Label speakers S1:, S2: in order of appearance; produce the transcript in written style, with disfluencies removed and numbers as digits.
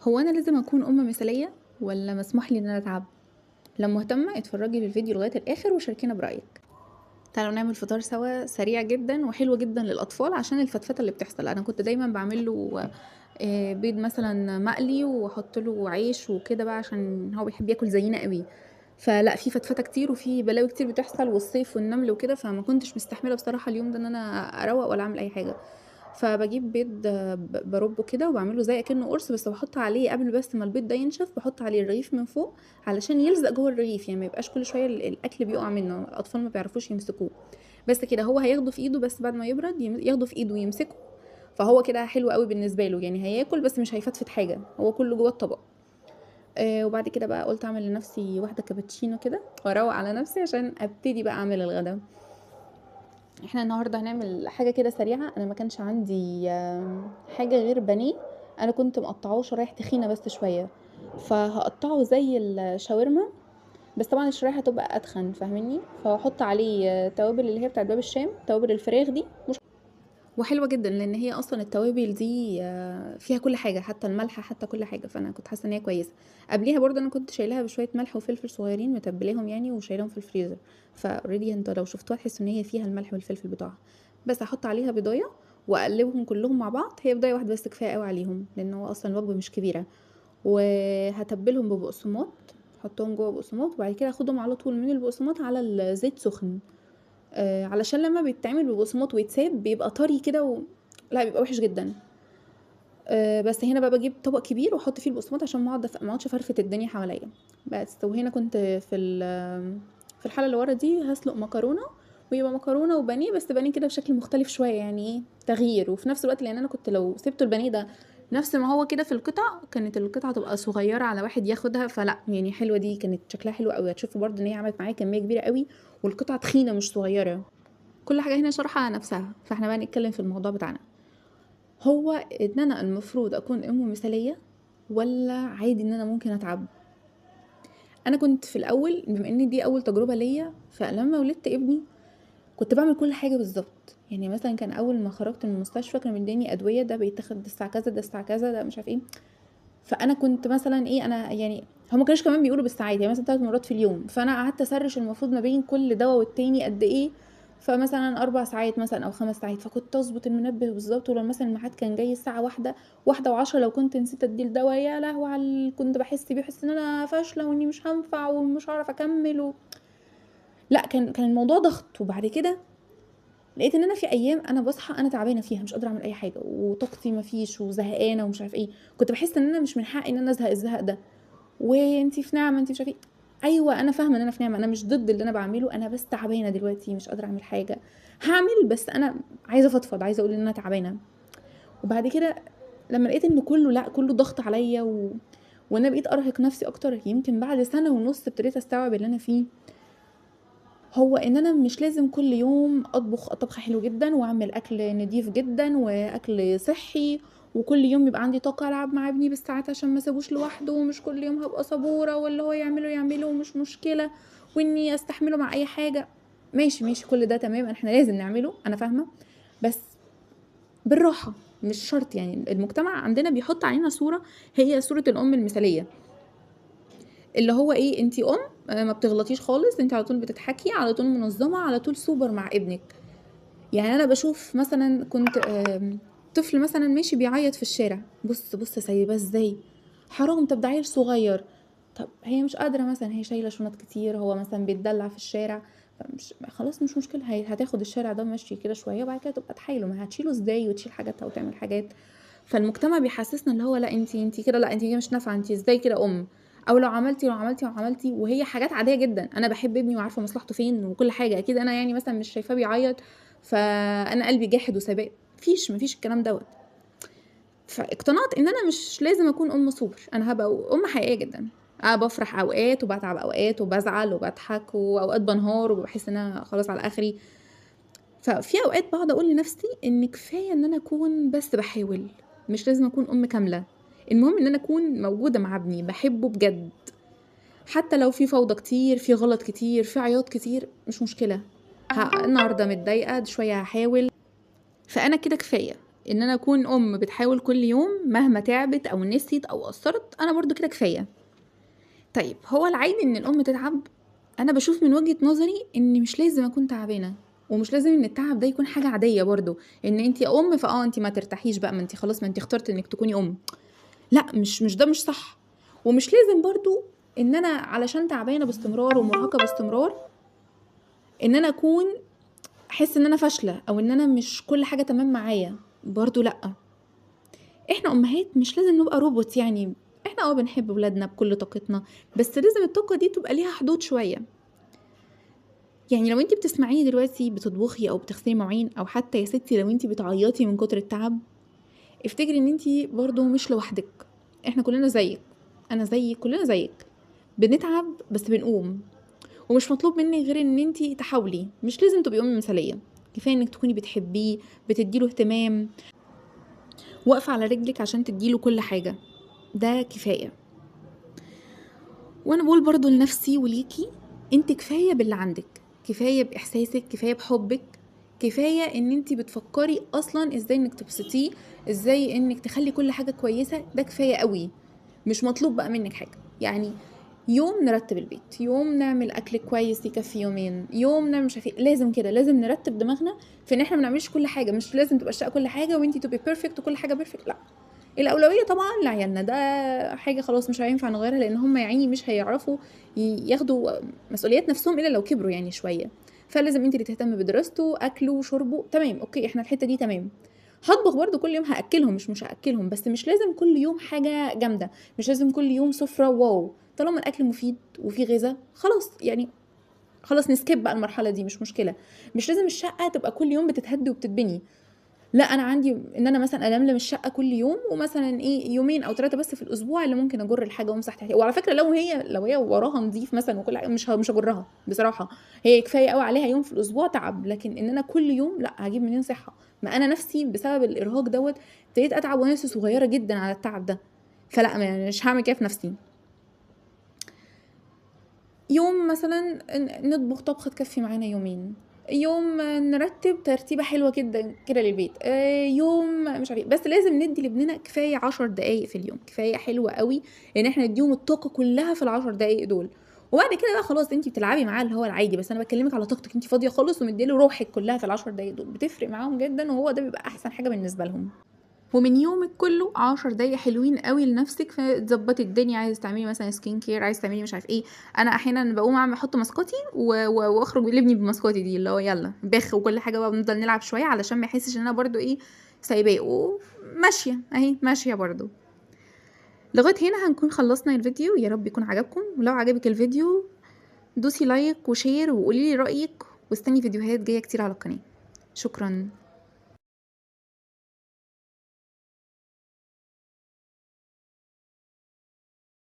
S1: هو أنا لازم أكون أم مثالية والّا مسموح لي إن أنا أتعب؟ لو مهتمة اتفرجي في الفيديو لغاية الآخر وشاركينا برأيك. تعالوا نعمل فطار سوا سريع جدًا وحلو جدًا للأطفال عشان الفتفتة اللي بتحصل. أنا كنت دايمًا باعمل له بيض مثلًا مقلي وأحط له عيش وكده بقى عشان هو بيحب ياكل زينا أوي. فلأ في فتفتة كتير وفي بلاوي كتير بتحصل والصيف والنمل وكده، فما كنتش مستحملة بصراحة اليوم ده إن أنا أروّق ولا أعمل أي حاجة. فباجيب بيض بارُبّه كده وباعمله زي أكنه قرص، بس باحط عليه قبل بس ما البيض ده ينشف، باحط عليه الرغيف من فوق علشان يلزق جوه الرغيف، يعني ما يبقاش كل شوية الأكل بيقع منه، الأطفال ما بيعرفوش يمسكوه. بس كده هو هياخده في إيده، بس بعد ما يبرد ياخده في إيده ويمسكه، فهو كده حلو أوي بالنسبة له، يعني هياكل بس مش هيفتفت حاجة، هو كله جوه الطبق. وبعد كده بقى قُلت أعمل لنفسي واحدة كابتشينو كده وأروّق على نفسي عشان أبتدي بقى أعمل الغدا. إحنا النهارده هنعمل حاجة كده سريعة، أنا ما كانش عندي حاجة غير بانيه، أنا كنت مقطعاه شرايح تخينة بس شوية، فهقطعه زي الشاورما، بس طبعا الشرايح هتبقى أتخن فاهميني، فهحط عليه توابل اللي هي بتاعت باب الشام، توابل الفراخ دي وحلوة جدًا، لإن هي أصلًا التوابل دي فيها كل حاجة، حتى الملح، حتى كل حاجة، فأنا كنت حاسة إن هي كويسة. قبليها برضه أنا كنت شايلاها بشوية ملح وفلفل صغيرين متبلاهم يعني وشايلاهم في الفريزر، فalready أنتوا لو شفتوها تحسوا إن هي فيها الملح والفلفل بتوعها. بس هاحط عليها بيضاية وأقلبهم كلهم مع بعض، هي بيضاية واحدة بس كفاية أوي عليهم، لإن هو أصلًا الوجبة مش كبيرة، وهاتبلهم ببقسماط، أحطهم جوه بقسماط، وبعد كده آخدهم على طول من البقسماط على الزيت سخن. علشان لما بيتعمل ببقسماط ويتساب بيبقى طري كده لا بيبقى وحش جدا. بس هنا بقى بجيب طبق كبير واحط فيه البقسماط عشان ما اقعدش افرفت الدنيا حواليا. بس وهنا كنت في الحله اللي ورا دي هسلق مكرونه، ويبقى مكرونه وبانيه، بس بانيه كده بشكل مختلف شويه، يعني ايه تغيير، وفي نفس الوقت لان انا كنت لو سبته البانيه ده نفس ما هو كده في القطع كانت القطعه تبقى صغيره على واحد ياخدها، فلا يعني حلوه دي كانت شكلها حلو قوي، هتشوفوا برضو ان هي عملت معايا كميه كبيره قوي والقطعه تخينه مش صغيره. كل حاجة هنا شارحة نفسها، فاحنا بقى نتكلم في الموضوع بتاعنا. هو ان انا المفروض اكون ام مثالية ولا عادي ان انا ممكن اتعب؟ انا كنت في الاول بما ان دي اول تجربة ليا، فلما ولدت ابني كنت بعمل كل حاجة بالظبط. يعني مثلا كان اول ما خرجت من المستشفى كانوا مديني ادوية، ده بيتاخد ده الساعة كذا، ده الساعة كذا، ده مش عارف ايه. فانا كنت مثلا ايه، انا يعني هما كانوش كمان بيقولوا بالساعات، يعني مثلا 3 مرات في اليوم، فانا قعدت اسرش المفروض ما بين كل دواء والتاني قد ايه، فمثلا 4 ساعات مثلا او 5 ساعات، فكنت اظبط المنبه بالظبط، ولو مثلا الميعاد كان جاي الساعه 1:10 لو كنت نسيت ادي الدواء يا لهوي على كنت بحس بحس ان انا فاشله واني مش هنفع ومش هعرف اكمل لا كان الموضوع ضغط. وبعد كده لقيت ان انا في ايام انا بصحى انا تعبانه فيها مش قادره اعمل اي حاجه وطاقتي مفيش وزهقانه ومش عارف ايه، كنت بحس ان انا مش من حقي ان انا ازهق الزهق ده، وانتي في نعمه انتي مش عارفه ايه. ايوه انا فاهمه ان انا في نعمه، انا مش ضد اللي انا بعمله، انا بس تعبانه دلوقتي مش قادره اعمل حاجه، هعمل بس انا عايزه افضفض، عايزه اقول ان انا تعبانه. وبعد كده لما لقيت ان كله لا كله ضغط عليا وانا بقيت ارهق نفسي اكتر، يمكن بعد سنه ونص ابتديت استوعب اللي انا فيه، هو ان انا مش لازم كل يوم اطبخ طبخ حلو جدا واعمل اكل نضيف جدا واكل صحي، وكل يوم يبقى عندي طاقه العب مع ابني بالساعات عشان ما اسيبوش لوحده، ومش كل يوم هبقى صبوره واللي هو يعمله ومش مشكله، واني استحمله مع اي حاجه. ماشي ماشي كل ده تمام، احنا لازم نعمله انا فاهمه، بس بالراحه. مش شرط، يعني المجتمع عندنا بيحط علينا صوره، هي صوره الام المثاليه، اللي هو ايه انتي ما بتغلطيش خالص، انتي على طول بتضحكي، على طول منظمه، على طول سوبر مع ابنك. يعني انا بشوف مثلا كنت طفل مثلا ماشي بيعيط في الشارع، بص بص سايباه ازاي، حرام، طب ده عيل صغير، طب هي مش قادره مثلا، هي شايله شنط كتير، هو مثلا بيتدلع في الشارع، فمش خلاص مش مشكله، هي هتاخد الشارع ده ماشي كده شويه وبعد كده تبقى تحايله، ما هتشيله ازاي وتشيل حاجاتها وتعمل حاجات. فالمجتمع بيحسسنا اللي هو لا انتي كده، لا انتي كده مش نافعه، انتي ازاي كده او لو عملتي وهي حاجات عاديه جدا، انا بحب ابني وعارفه مصلحته فين وكل حاجه، اكيد انا يعني مثلا مش شايفاه بيعيط فانا قلبي جاحد وسابق، مفيش الكلام دوت. فاقتنعت ان انا مش لازم اكون ام سوبر، انا هبقى ام حقيقيه جدا، انا بفرح اوقات وبتعب اوقات وبزعل وبضحك واوقات بنهار وبحس ان انا خلاص على اخري. ففي اوقات بقعد اقول لنفسي ان كفايه ان انا اكون بس بحاول، مش لازم اكون ام كامله، المهم ان انا اكون موجوده مع ابني بحبه بجد، حتى لو في فوضى كتير، في غلط كتير، في عياط كتير، مش مشكله، النهارده متضايقه شويه هحاول، فانا كده كفايه. ان انا اكون ام بتحاول كل يوم مهما تعبت او نسيت او قصرت، انا برضو كده كفايه. طيب هو العادي ان الام تتعب؟ انا بشوف من وجهة نظري ان مش لازم اكون تعبانه، ومش لازم ان التعب ده يكون حاجه عاديه برضو. ان انتي ام انتي ما ترتاحيش بقى، ما انتي خلاص، ما انتي اخترت انك تكوني ام. لا، مش ده مش صح. ومش لازم برضو ان انا علشان تعبانه باستمرار ومرهقه باستمرار ان انا اكون احس ان انا فاشله، او ان انا مش كل حاجه تمام معايا. برضو لا، احنا امهات مش لازم نبقى روبوت يعني. احنا بنحب ولادنا بكل طاقتنا، بس لازم الطاقه دي تبقى ليها حدود شويه. يعني لو انتي بتسمعيني دلوقتي بتطبخي او بتغسلي مواعين، او حتى يا ستي لو انتي بتعيطي من كتر التعب، افتكري ان انتي برضو مش لوحدك. احنا كلنا زيك، انا زيك، كلنا زيك، بنتعب بس بنقوم. ومش مطلوب منك غير ان انتي تحاولي، مش لازم تبقي ام مثاليه. كفايه انك تكوني بتحبيه، بتديله اهتمام، واقفه على رجلك عشان تديله كل حاجه. ده كفايه. وانا بقول برضو لنفسي وليكي، انت كفايه باللي عندك، كفايه باحساسك، كفايه بحبك، كفايه ان انت بتفكري اصلا ازاي انك تبسطيه، ازاي انك تخلي كل حاجه كويسه. ده كفايه قوي. مش مطلوب بقى منك حاجه يعني. يوم نرتب البيت، يوم نعمل اكل كويس يكفي يومين، يوم نعمل مش عارفه، لازم كده، لازم نرتب دماغنا في ان احنا ما نعملش كل حاجه. مش لازم تبقى الشقه كل حاجه وانتي تبقي بيرفكت وكل حاجه بيرفكت، لا. الاولويه طبعا لعيالنا، ده حاجه خلاص مش هينفع نغيرها، لان هم يا عيني مش هيعرفوا ياخدوا مسؤوليات نفسهم الا لو كبروا يعني شويه. فلازم انت اللي تهتم بدراسته، اكله وشربه، تمام، اوكي، احنا الحته دي تمام. هطبخ برضو كل يوم، هاكلهم، مش هاكلهم، بس مش لازم كل يوم حاجه جامده، مش لازم كل يوم سفره واو. طالما الاكل مفيد وفيه غذاء خلاص يعني، خلاص نسكيب بقى المرحله دي، مش مشكله. مش لازم الشقه تبقى كل يوم بتتهد وبتتبني. لا، انا عندي ان انا مثلا الملم الشقه كل يوم، ومثلا يومين او 3 بس في الاسبوع اللي ممكن اجر الحاجه وامسح تحتها. وعلى فكره لو هي وراها نظيف مثلا وكل حاجه، مش هجرها بصراحه. هي كفايه قوي عليها يوم في الاسبوع تعب، لكن ان انا كل يوم لا، هجيب منين صحه؟ ما انا نفسي بسبب الارهاق دوت ابتديت اتعب وانا لسه صغيره جدا على التعب ده. فلا، يعني مش هعمل كده في نفسي. يوم مثلا نطبخ طبخة تكفي معانا يومين، يوم نرتب ترتيبة حلوة جدا كده للبيت، يوم مش عارف، بس لازم ندي لابننا كفاية 10 دقايق في اليوم، كفاية حلوة قوي ان احنا نديهم الطاقة كلها في ال10 دقايق دول. وبعد كده بقى خلاص انتي بتلعبي معاه اللي هو العادي، بس انا بكلمك على طاقتك انتي فاضية خالص ومديله روحك كلها في ال10 دقايق دول، بتفرق معاهم جدا، وهو ده بيبقى احسن حاجة بالنسبة لهم. ومن يومك كله 10 دقايق حلوين قوي لنفسك، فتظبطي الدنيا. عايز تعملي مثلا سكين كير، عايز تعملي مش عارف ايه. انا احيانا بقوم احط ماسكاتي واخرج لابني بماسكاتي دي، اللي هو يلا بخ وكل حاجه بقى، بنفضل نلعب شويه علشان ما يحسش ان انا برضو سايباه، وماشيه اهي ماشيه برضو. لغايه هنا هنكون خلصنا الفيديو، يا رب يكون عجبكم. ولو عجبك الفيديو دوسي لايك وشير وقولي لي رايك، واستني فيديوهات جايه كتير على القناه. شكرا.